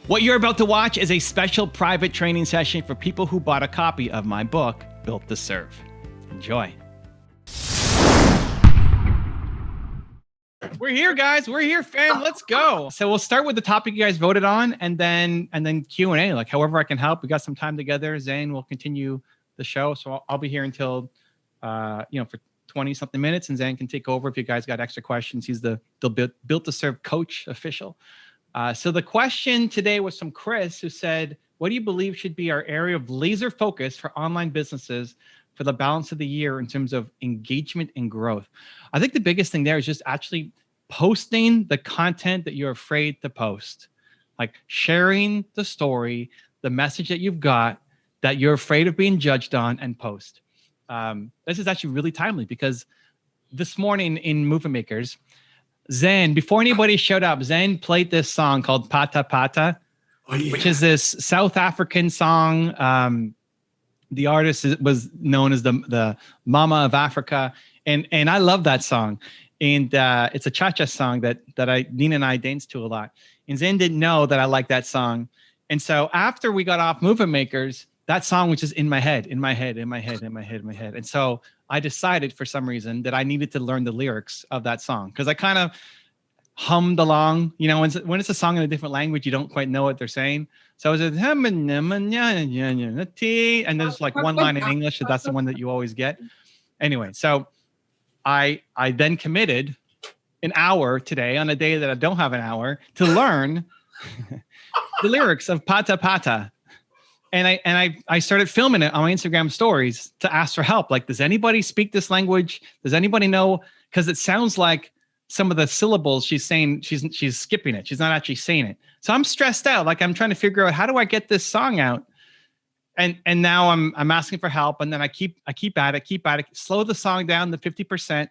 What you're about to watch is a special private training session for people who bought a copy of my book, Built to Serve. Enjoy. We're here, guys. We're here, fam. Let's go. So we'll start with the topic you guys voted on, and then Q&A. Like however I can help. We got some time together. Zane will continue the show, so I'll be here until for 20 something minutes, and Zane can take over if you guys got extra questions. He's the Built to Serve coach official. So the question today was from Chris, who said, what do you believe should be our area of laser focus for online businesses for the balance of the year in terms of engagement and growth? I think the biggest thing there is just actually posting the content that you're afraid to post, like sharing the story, the message that you've got that you're afraid of being judged on, and post. This is actually really timely because this morning in Movement Makers, Zen, before anybody showed up, Zen played this song called Pata Pata, which is this South African song. The artist was known as the Mama of Africa. And I love that song. And it's a cha-cha song that Nina and I danced to a lot. And Zen didn't know that I liked that song. And so after we got off Movement Makers, that song was just in my head. And so I decided for some reason that I needed to learn the lyrics of that song because I kind of hummed along. You know, when it's a song in a different language, you don't quite know what they're saying. So I was just, and there's like one line in English, so that's the one that you always get. Anyway, so I then committed an hour today on a day that I don't have an hour to learn the lyrics of Pata Pata. And I started filming it on my Instagram stories to ask for help. Like, does anybody speak this language? Does anybody know? Because it sounds like some of the syllables she's saying, she's skipping it. She's not actually saying it. So I'm stressed out. Like I'm trying to figure out how do I get this song out? And now I'm asking for help. And then I keep at it, slow the song down to 50%.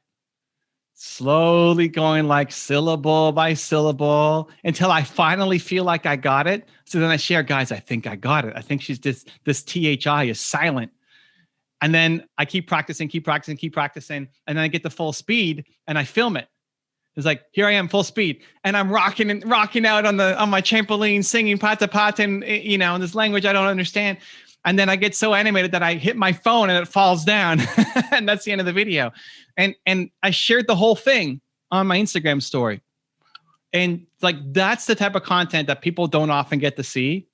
Slowly going like syllable by syllable until I finally feel like I got it. So then I share, guys, I think I got it. I think she's just, this THI is silent. And then I keep practicing. And then I get to full speed and I film it. It's like, here I am full speed. And I'm rocking out on my trampoline, singing Pata Pata and, in this language I don't understand. And then I get so animated that I hit my phone and it falls down. And that's the end of the video. And I shared the whole thing on my Instagram story. And like, that's the type of content that people don't often get to see.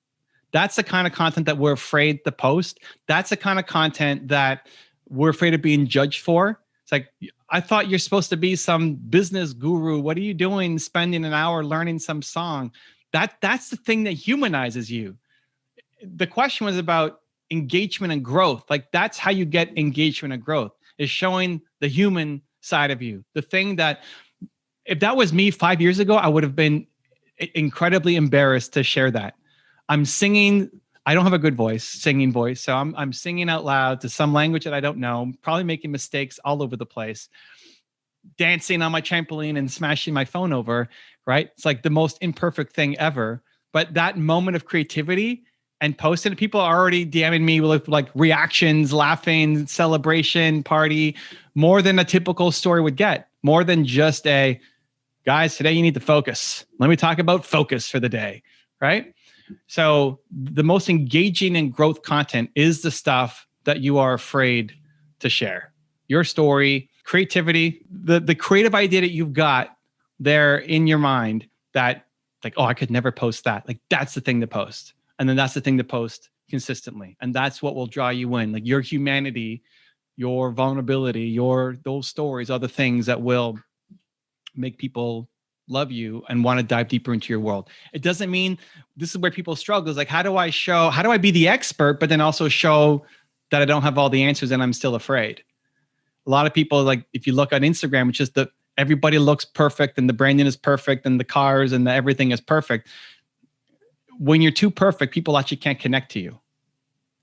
That's the kind of content that we're afraid to post. That's the kind of content that we're afraid of being judged for. It's like, I thought you're supposed to be some business guru. What are you doing spending an hour learning some song? That's the thing that humanizes you. The question was about engagement and growth. Like that's how you get engagement and growth, is showing the human side of you. The thing that, if that was me 5 years ago, I would have been incredibly embarrassed to share that. I'm singing. I don't have a good singing voice. So I'm singing out loud to some language that I don't know, probably making mistakes all over the place, dancing on my trampoline and smashing my phone over, right? It's like the most imperfect thing ever. But that moment of creativity and posting it, people are already DMing me with like reactions, laughing, celebration, party, more than a typical story would get, more than just a, guys, today you need to focus. Let me talk about focus for the day, right? So the most engaging and growth content is the stuff that you are afraid to share. Your story, creativity, the creative idea that you've got there in your mind that like, oh, I could never post that. Like that's the thing to post. And then that's the thing to post consistently. And that's what will draw you in. Like your humanity, your vulnerability, those stories are the things that will make people love you and want to dive deeper into your world. It doesn't mean, this is where people struggle, is like, how do I be the expert, but then also show that I don't have all the answers and I'm still afraid? A lot of people, like if you look on Instagram, it's just everybody looks perfect and the branding is perfect and the cars and everything is perfect. When you're too perfect, people actually can't connect to you.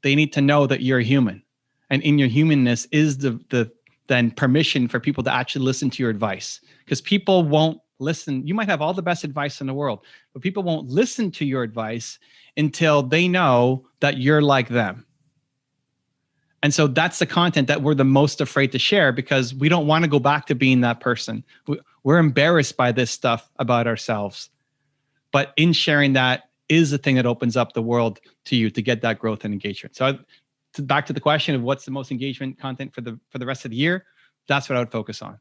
They need to know that you're a human. And in your humanness is the then permission for people to actually listen to your advice. Because people won't listen. You might have all the best advice in the world, but people won't listen to your advice until they know that you're like them. And so that's the content that we're the most afraid to share because we don't want to go back to being that person. We're embarrassed by this stuff about ourselves. But in sharing that, is the thing that opens up the world to you to get that growth and engagement. So back to the question of what's the most engagement content for the rest of the year, that's what I would focus on.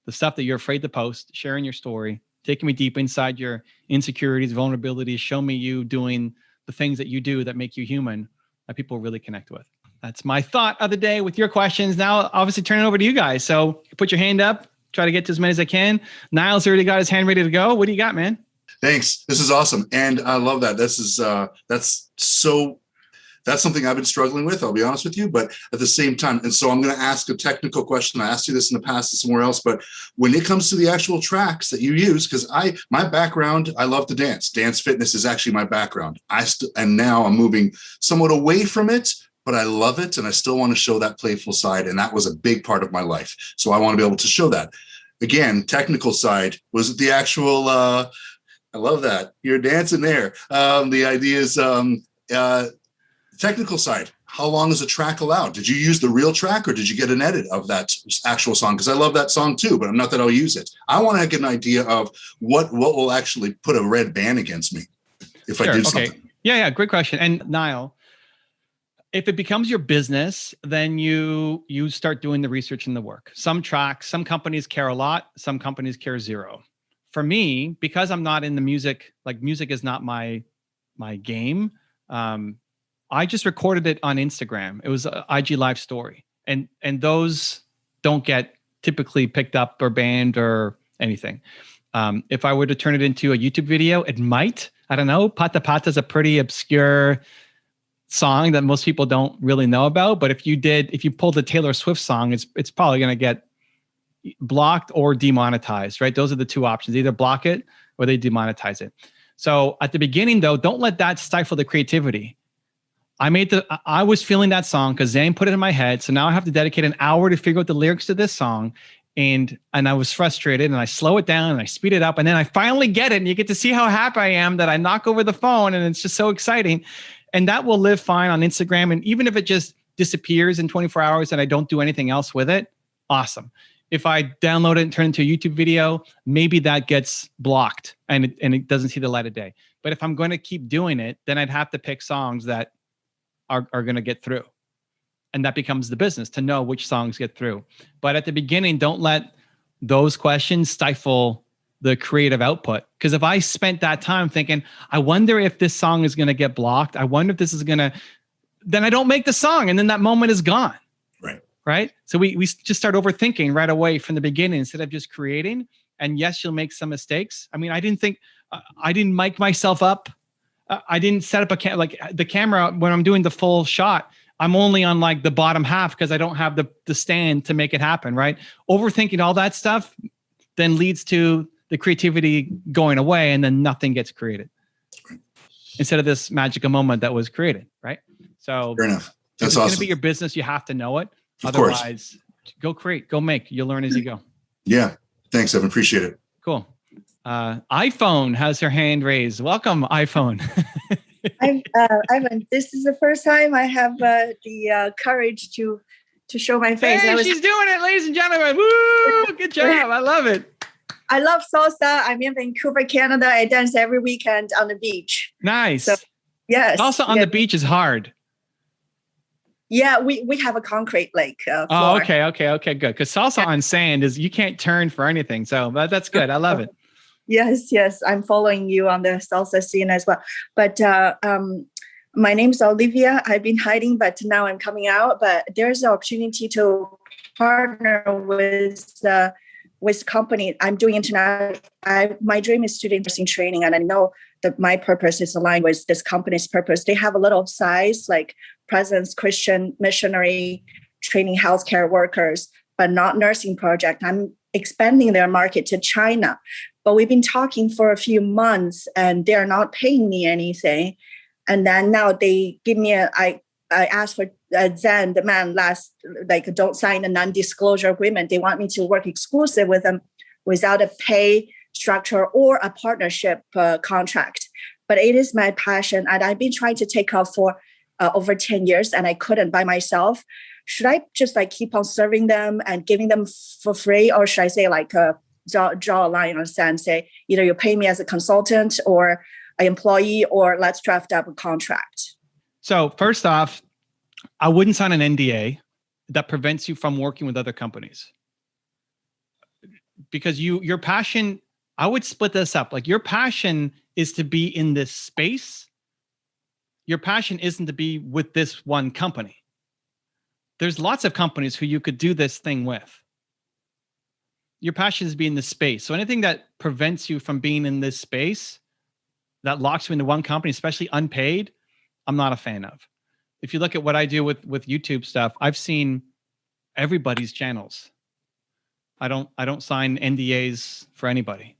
The stuff that you're afraid to post, sharing your story, taking me deep inside your insecurities, vulnerabilities, show me you doing the things that you do that make you human, that people really connect with. That's my thought of the day with your questions. Now, obviously, turn it over to you guys. So put your hand up, try to get to as many as I can. Niall's already got his hand ready to go. What do you got, man? Thanks. This is awesome. And I love that. This is, that's something I've been struggling with, I'll be honest with you, but at the same time, and so I'm going to ask a technical question. I asked you this in the past somewhere else, but when it comes to the actual tracks that you use, because my background, I love to dance. Dance fitness is actually my background. And now I'm moving somewhat away from it, but I love it. And I still want to show that playful side. And that was a big part of my life. So I want to be able to show that. Again, technical side, was it the actual, I love that. You're dancing there. The idea is, technical side, how long is a track allowed? Did you use the real track or did you get an edit of that actual song? Because I love that song too, but I'm not that I'll use it. I want to get an idea of what will actually put a red band against me if I did something. Yeah, great question. And Niall, if it becomes your business, then you start doing the research and the work. Some tracks, some companies care a lot, some companies care zero. For me, because I'm not in the music, like music is not my game. I just recorded it on Instagram. It was an IG live story. And those don't get typically picked up or banned or anything. If I were to turn it into a YouTube video, it might. I don't know. Pata Pata is a pretty obscure song that most people don't really know about. But if you pulled a Taylor Swift song, it's probably going to get blocked or demonetized, right? Those are the two options. Either block it or they demonetize it. So at the beginning, though, don't let that stifle the creativity. I was feeling that song because Zane put it in my head. So now I have to dedicate an hour to figure out the lyrics to this song. And I was frustrated and I slow it down and I speed it up. And then I finally get it. And you get to see how happy I am that I knock over the phone and it's just so exciting. And that will live fine on Instagram. And even if it just disappears in 24 hours and I don't do anything else with it, awesome. If I download it and turn it into a YouTube video, maybe that gets blocked and it doesn't see the light of day. But if I'm going to keep doing it, then I'd have to pick songs that are going to get through. And that becomes the business to know which songs get through. But at the beginning, don't let those questions stifle the creative output. Because if I spent that time thinking, I wonder if this song is going to get blocked. I wonder if this is going to, then I don't make the song. And then that moment is gone. Right. So we just start overthinking right away from the beginning instead of just creating. And yes, you'll make some mistakes. I mean, I didn't mic myself up. I didn't set up the camera when I'm doing the full shot. I'm only on like the bottom half because I don't have the stand to make it happen, right? Overthinking all that stuff then leads to the creativity going away and then nothing gets created instead of this magical moment that was created, right? So fair enough. That's awesome. It's going to be your business. You have to know it. Otherwise, go create, go make. You'll learn as you go. Yeah. Thanks, Evan. Appreciate it. Cool. iPhone has her hand raised. Welcome, iPhone. Ivan, this is the first time I have the courage to show my face. Hey, she's doing it, ladies and gentlemen. Woo! Good job. I love it. I love salsa. I'm in Vancouver, Canada. I dance every weekend on the beach. Nice. So, yes. Salsa on the beach is hard. Yeah, we have a concrete lake floor. Oh, okay, good. Because salsa on sand is, you can't turn for anything. So that's good. I love it. Yes. I'm following you on the salsa scene as well. But my name's Olivia. I've been hiding, but now I'm coming out. But there's an opportunity to partner with company. I'm doing international. My dream is to do nursing training, and I know that my purpose is aligned with this company's purpose. They have a little size, like Presence Christian Missionary training healthcare workers, but not nursing project. I'm expanding their market to China. But we've been talking for a few months and they're not paying me anything. And then now they give me I asked for Zen, the man don't sign a non-disclosure agreement. They want me to work exclusive with them without a pay structure or a partnership contract. But it is my passion. And I've been trying to take off for over 10 years and I couldn't by myself. Should I just keep on serving them and giving them for free? Or should I say draw a line on the sand, say either you pay me as a consultant or employee, or let's draft up a contract? So first off, I wouldn't sign an NDA that prevents you from working with other companies, because your passion, I would split this up. Like, your passion is to be in this space. Your passion isn't to be with this one company. There's lots of companies who you could do this thing with. Your passion is to be in this space. So anything that prevents you from being in this space, that locks you into one company, especially unpaid, I'm not a fan of. If you look at what I do with YouTube stuff, I've seen everybody's channels. I don't sign NDAs for anybody.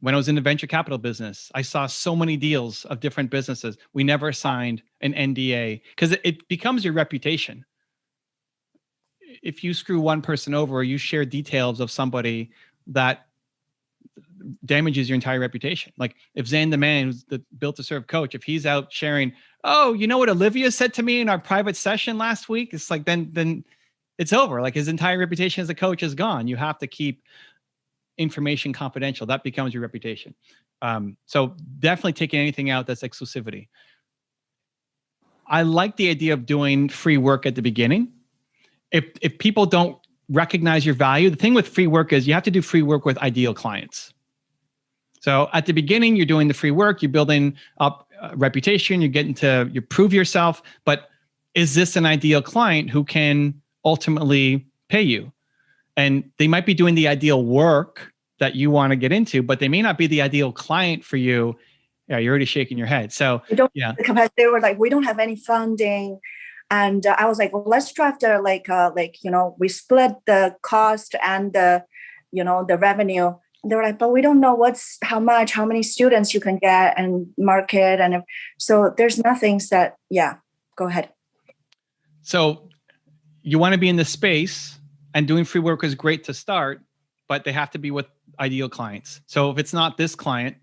When I was in the venture capital business, I saw so many deals of different businesses. We never signed an NDA because it becomes your reputation. If you screw one person over, or you share details of somebody, that damages your entire reputation. Like, if Zan the man, who's the Built to Serve coach, if he's out sharing, oh, you know what Olivia said to me in our private session last week, it's like, then it's over. Like, his entire reputation as a coach is gone. You have to keep information confidential. That becomes your reputation. So definitely taking anything out that's exclusivity. I like the idea of doing free work at the beginning. If people don't recognize your value, the thing with free work is you have to do free work with ideal clients. So at the beginning, you're doing the free work, you're building up a reputation, you prove yourself, but is this an ideal client who can ultimately pay you? And they might be doing the ideal work that you want to get into, but they may not be the ideal client for you. Yeah, you're already shaking your head. So yeah, they were like, we don't have any funding. And I was like, well, let's draft we split the cost and the revenue. They were like, but we don't know how many students you can get and market. And so there's nothing that, yeah, go ahead. So you want to be in the space, and doing free work is great to start, but they have to be with ideal clients. So if it's not this client,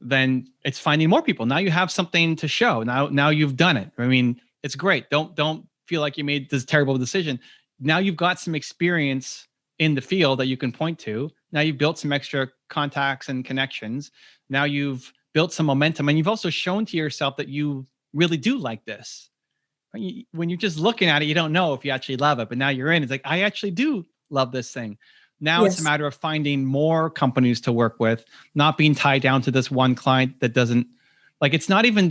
then it's finding more people. Now you have something to show. Now you've done it. I mean, it's great. Don't feel like you made this terrible decision. Now you've got some experience in the field that you can point to. Now you've built some extra contacts and connections. Now you've built some momentum, and you've also shown to yourself that you really do like this. When you're just looking at it, you don't know if you actually love it, but now you're in, it's like, I actually do love this thing. Now It's a matter of finding more companies to work with, not being tied down to this one client that doesn't, like, it's not even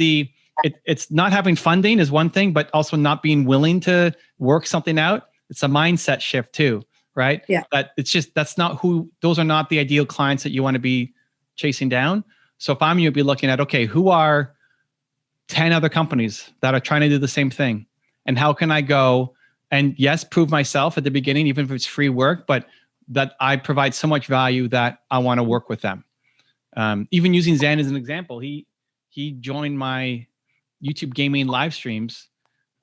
it's not having funding is one thing, but also not being willing to work something out. It's a mindset shift too, right? Yeah. But it's just, those are not the ideal clients that you want to be chasing down. So if I'm you, I'd be looking at, okay, who are 10 other companies that are trying to do the same thing? And how can I go and, yes, prove myself at the beginning, even if it's free work, but that I provide so much value that I want to work with them. Even using Zan as an example, he joined my YouTube gaming live streams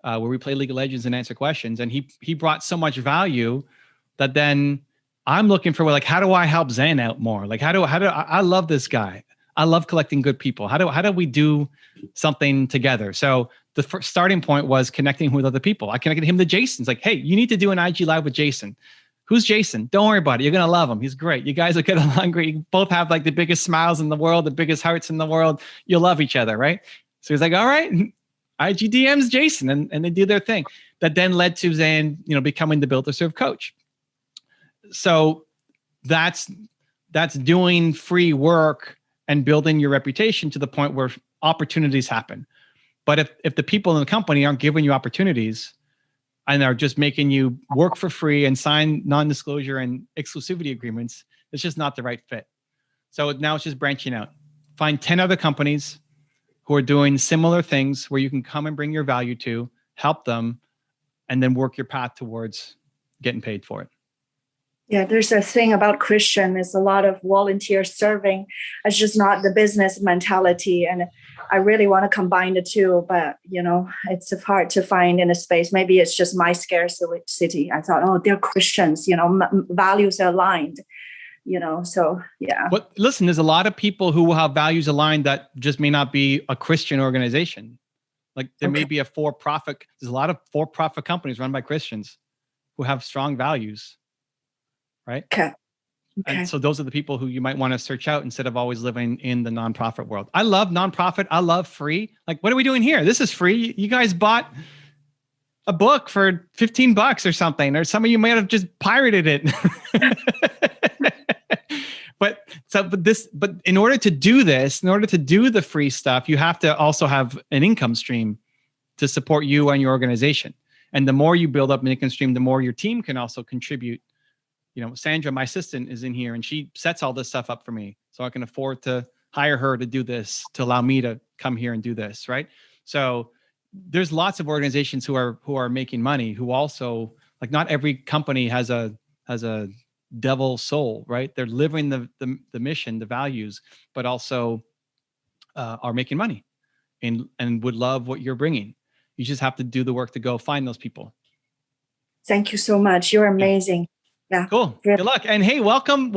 where we play League of Legends and answer questions. And he brought so much value that then I'm looking for, like, how do I help Zan out more? Like, how do I love this guy. I love collecting good people. How do we do something together? So the first starting point was connecting with other people. I connected him to Jason. It's like, hey, you need to do an IG live with Jason. Who's Jason? Don't worry about it. You're going to love him. He's great. You guys will get along great. You both have like the biggest smiles in the world, the biggest hearts in the world. You'll love each other, right? So he's like, all right, IG DMs Jason, and they do their thing. That then led to Zan, becoming the Built to Serve coach. So that's doing free work and building your reputation to the point where opportunities happen. But if the people in the company aren't giving you opportunities and are just making you work for free and sign non-disclosure and exclusivity agreements, it's just not the right fit. So now it's just branching out. Find 10 other companies who are doing similar things where you can come and bring your value to, help them, and then work your path towards getting paid for it. Yeah, there's a thing about Christian. It's a lot of volunteer serving. It's just not the business mentality. And I really want to combine the two, but, it's hard to find in a space. Maybe it's just my scarcity. I thought, oh, they're Christians, values are aligned, so yeah. But listen, there's a lot of people who will have values aligned that just may not be a Christian organization. Like there may be there's a lot of for-profit companies run by Christians who have strong values. Right? Okay. And so those are the people who you might want to search out instead of always living in the nonprofit world. I love nonprofit. I love free. Like, what are we doing here? This is free. You guys bought a book for $15 or something, or some of you might have just pirated it. But in order to do this, in order to do the free stuff, you have to also have an income stream to support you and your organization. And the more you build up an income stream, the more your team can also contribute. You know, Sandra, my assistant, is in here and she sets all this stuff up for me. So I can afford to hire her to do this, to allow me to come here and do this, right? So there's lots of organizations who are making money, who also, like, not every company has a devil soul, right? They're living the mission, the values, but also are making money and would love what you're bringing. You just have to do the work to go find those people. Thank you so much. You're amazing. Yeah. Cool. Good luck. And hey, welcome.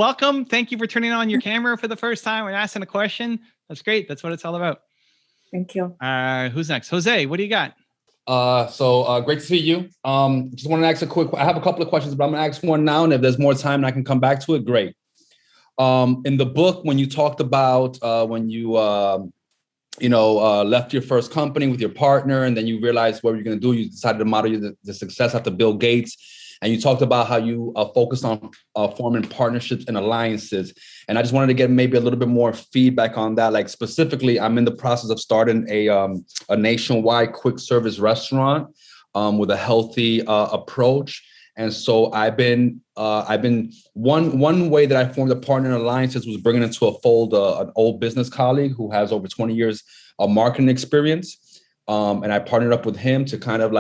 Thank you for turning on your camera for the first time and asking a question. That's great. That's what it's all about. Thank you. Who's next? Jose, what do you got? So great to see you. Just want to ask I have a couple of questions, but I'm gonna ask one now, and if there's more time and I can come back to it, great. In the book, when you talked about when you left your first company with your partner, and then you realized what you're gonna do, you decided to model the success after Bill Gates. And you talked about how you focused on forming partnerships and alliances. And I just wanted to get maybe a little bit more feedback on that. Like, specifically, I'm in the process of starting a nationwide quick service restaurant with a healthy approach. And so I've been one way that I formed a partner in alliances was bringing into a fold an old business colleague who has over 20 years of marketing experience. And I partnered up with him to kind of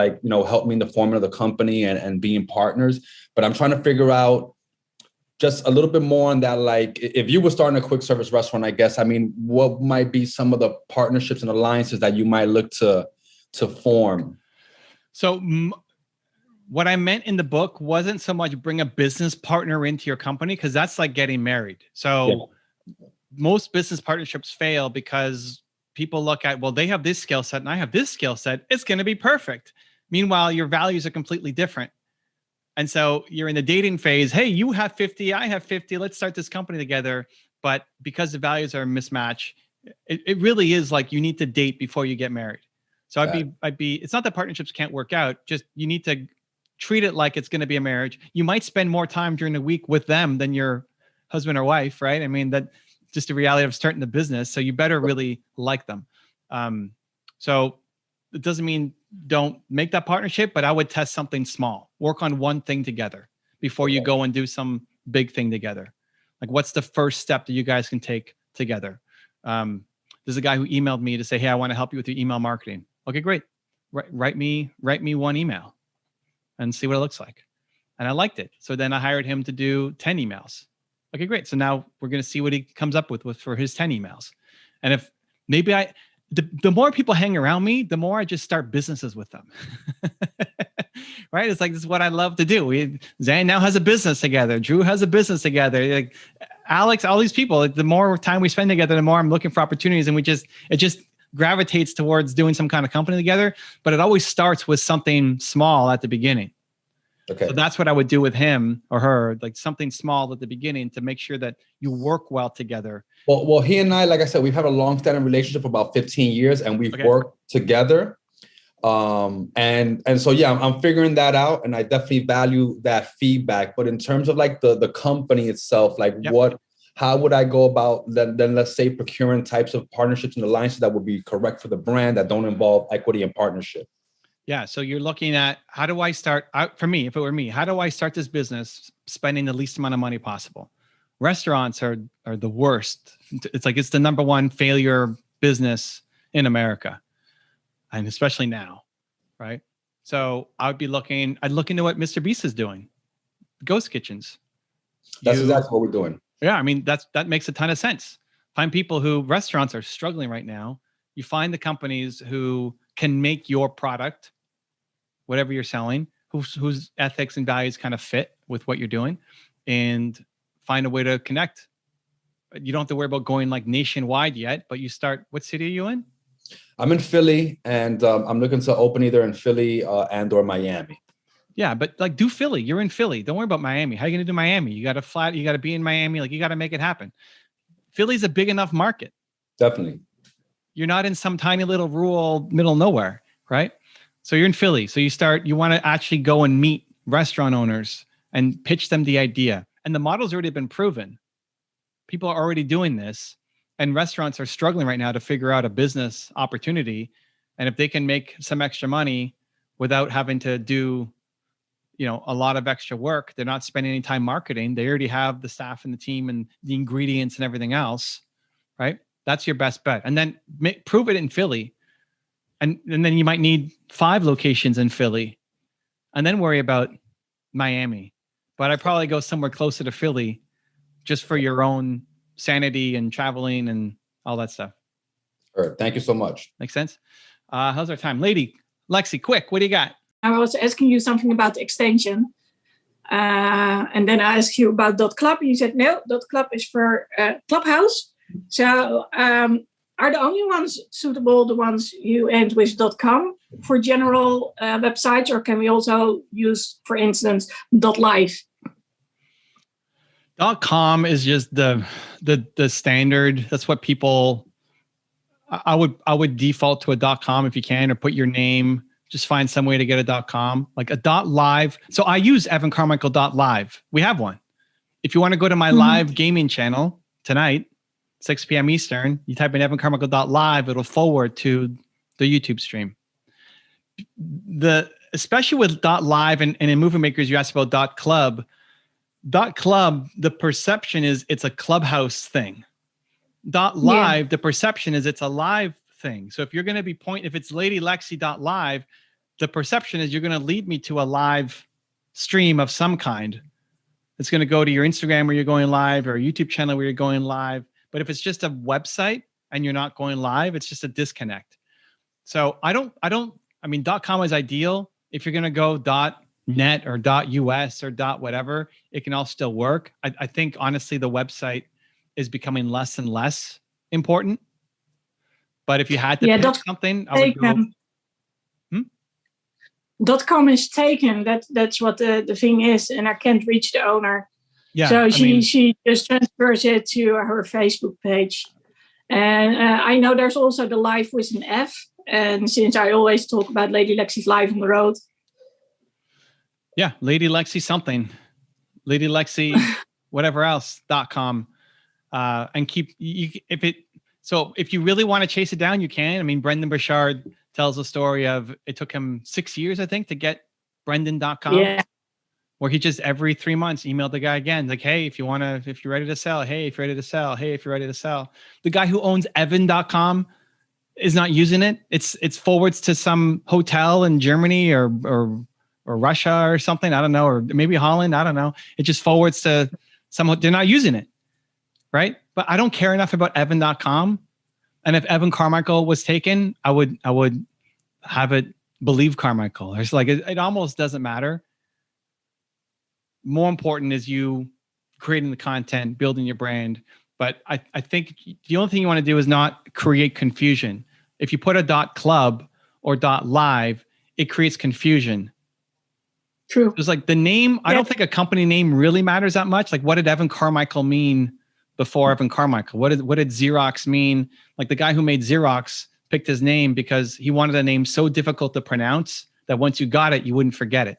help me in the forming of the company and being partners. But I'm trying to figure out just a little bit more on that. Like, if you were starting a quick service restaurant, I guess, I mean, what might be some of the partnerships and alliances that you might look to form? So what I meant in the book wasn't so much bring a business partner into your company, because that's like getting married. So most business partnerships fail because people look at, well, they have this skill set and I have this skill set. It's going to be perfect. Meanwhile, your values are completely different. And so you're in the dating phase. Hey, you have 50, I have 50. Let's start this company together. But because the values are a mismatch, it really is like you need to date before you get married. So I'd be, it's not that partnerships can't work out. Just you need to treat it like it's going to be a marriage. You might spend more time during the week with them than your husband or wife, right? I mean, that just the reality of starting the business. So you better really like them. So it doesn't mean don't make that partnership, but I would test something small. Work on one thing together before you go and do some big thing together. Like, what's the first step that you guys can take together? There's a guy who emailed me to say, hey, I want to help you with your email marketing. Okay, great. Write me one email and see what it looks like. And I liked it. So then I hired him to do 10 emails. Okay, great. So now we're going to see what he comes up with for his 10 emails. And if maybe the more people hang around me, the more I just start businesses with them. Right? It's like, this is what I love to do. Zane now has a business together. Drew has a business together. Like Alex, all these people, like, the more time we spend together, the more I'm looking for opportunities. And it just gravitates towards doing some kind of company together. But it always starts with something small at the beginning. Okay. So that's what I would do with him or her, like something small at the beginning to make sure that you work well together. Well, he and I, like I said, we've had a long-standing relationship for about 15 years, and we've worked together. And so, yeah, I'm figuring that out, and I definitely value that feedback. But in terms of like the company itself, like how would I go about then let's say procuring types of partnerships and alliances that would be correct for the brand that don't involve equity and partnership? Yeah. So you're looking at, how do I start out? For me, if it were me, how do I start this business spending the least amount of money possible? Restaurants are the worst. It's like, it's the number one failure business in America. And especially now, right? So I'd look into what Mr. Beast is doing. Ghost kitchens. That's exactly what we're doing. Yeah. I mean, that makes a ton of sense. Find people restaurants are struggling right now. You find the companies who can make your product, whatever you're selling, whose ethics and values kind of fit with what you're doing, and find a way to connect. You don't have to worry about going like nationwide yet, but you start, what city are you in? I'm in Philly, and I'm looking to open either in Philly and or Miami. Yeah, but like do Philly. You're in Philly. Don't worry about Miami. How are you going to do Miami? You got to be in Miami. Like you got to make it happen. Philly's a big enough market. Definitely. You're not in some tiny little rural middle of nowhere, right? So you're in Philly. So you want to actually go and meet restaurant owners and pitch them the idea. And the model's already been proven. People are already doing this, and restaurants are struggling right now to figure out a business opportunity. And if they can make some extra money without having to do, a lot of extra work, they're not spending any time marketing. They already have the staff and the team and the ingredients and everything else, right? That's your best bet. And then prove it in Philly. And then you might need 5 locations in Philly and then worry about Miami. But I'd probably go somewhere closer to Philly just for your own sanity and traveling and all that stuff. All right. Thank you so much. Makes sense? How's our time? Lady, Lexi, quick, what do you got? I was asking you something about the extension. And then I asked you about .club. And you said, no, .club is for Clubhouse. So are the only ones suitable the ones you end with .com for general websites? Or can we also use, for instance, .live? .com is just the standard. That's what people, I would default to a .com if you can, or put your name. Just find some way to get a .com, like a .live. So I use Evan Carmichael .live. We have one. If you want to go to my live gaming channel tonight, 6 p.m. Eastern, you type in Evan Carmichael .live, it'll forward to the YouTube stream. Especially with .live and in Movie Makers, you asked about .club. .club, the perception is it's a Clubhouse thing. .live, the perception is it's a live thing. So if you're going to be if it's Lady Lexi .live, the perception is you're going to lead me to a live stream of some kind. It's going to go to your Instagram where you're going live, or a YouTube channel where you're going live. But if it's just a website and you're not going live, it's just a disconnect. So I mean, .com is ideal. If you're going to go .net or .us or whatever, it can all still work. I think honestly, the website is becoming less and less important. But if you had to pick something, I would go. .com is taken. That's what the thing is, and I can't reach the owner. Yeah. So she just transfers it to her Facebook page. And I know there's also the live with an F. And since I always talk about Lady Lexi's Live on the Road. Yeah, Lady Lexi something. Lady Lexi, whatever else, .com. And so if you really want to chase it down, you can. I mean, Brendan Burchard tells the story of it took him 6 years, I think, to get Brendan.com. Yeah. Where he just every 3 months emailed the guy again, like, hey, if you're ready to sell, hey, if you're ready to sell, hey, if you're ready to sell. The guy who owns Evan.com is not using it. It's forwards to some hotel in Germany or Russia or something. I don't know, or maybe Holland. I don't know. It just forwards to some. They're not using it, right? But I don't care enough about Evan.com. And if Evan Carmichael was taken, I would have it believe Carmichael. It's like it almost doesn't matter. More important is you creating the content, building your brand. But I think the only thing you want to do is not create confusion. If you put a .club or .live, it creates confusion. True. It's like the name. I don't think a company name really matters that much. Like, what did Evan Carmichael mean before Evan Carmichael? What did Xerox mean? Like the guy who made Xerox picked his name because he wanted a name so difficult to pronounce that once you got it, you wouldn't forget it.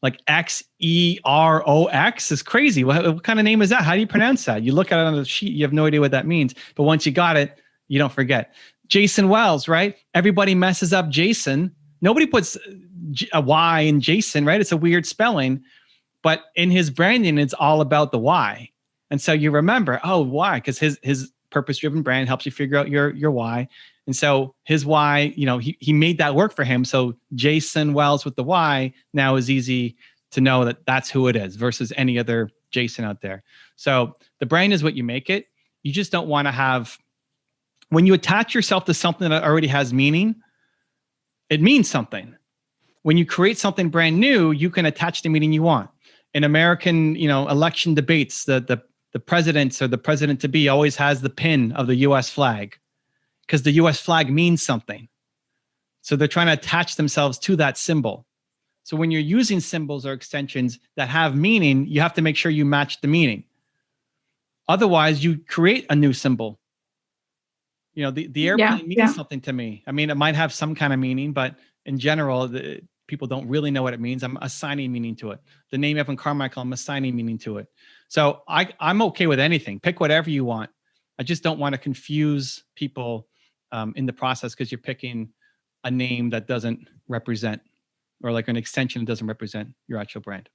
Like Xerox is crazy. What kind of name is that? How do you pronounce that? You look at it on the sheet, you have no idea what that means. But once you got it, you don't forget. Jason Wells, right? Everybody messes up Jason. Nobody puts a Y in Jason, right? It's a weird spelling. But in his branding, it's all about the why. And so you remember, oh, why? Because his purpose-driven brand helps you figure out your why. And so his why, he made that work for him. So Jason Wells with the Y now is easy to know that that's who it is versus any other Jason out there. So the brand is what you make it. You just don't want to have, when you attach yourself to something that already has meaning, it means something. When you create something brand new, you can attach the meaning you want. In American, election debates, the presidents or the president-to-be always has the pin of the U.S. flag because the U.S. flag means something. So they're trying to attach themselves to that symbol. So when you're using symbols or extensions that have meaning, you have to make sure you match the meaning. Otherwise, you create a new symbol. You know, the airplane means something to me. I mean, it might have some kind of meaning, but in general, people don't really know what it means. I'm assigning meaning to it. The name Evan Carmichael, I'm assigning meaning to it. So I'm okay with anything. Pick whatever you want. I just don't want to confuse people in the process because you're picking a name that doesn't represent, or like an extension that doesn't represent your actual brand.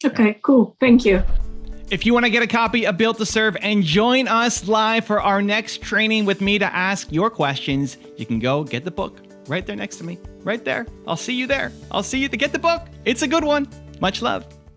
Okay, cool. Thank you. If you want to get a copy of Built to Serve and join us live for our next training with me to ask your questions, you can go get the book right there next to me, right there. I'll see you there. I'll see you to get the book. It's a good one. Much love.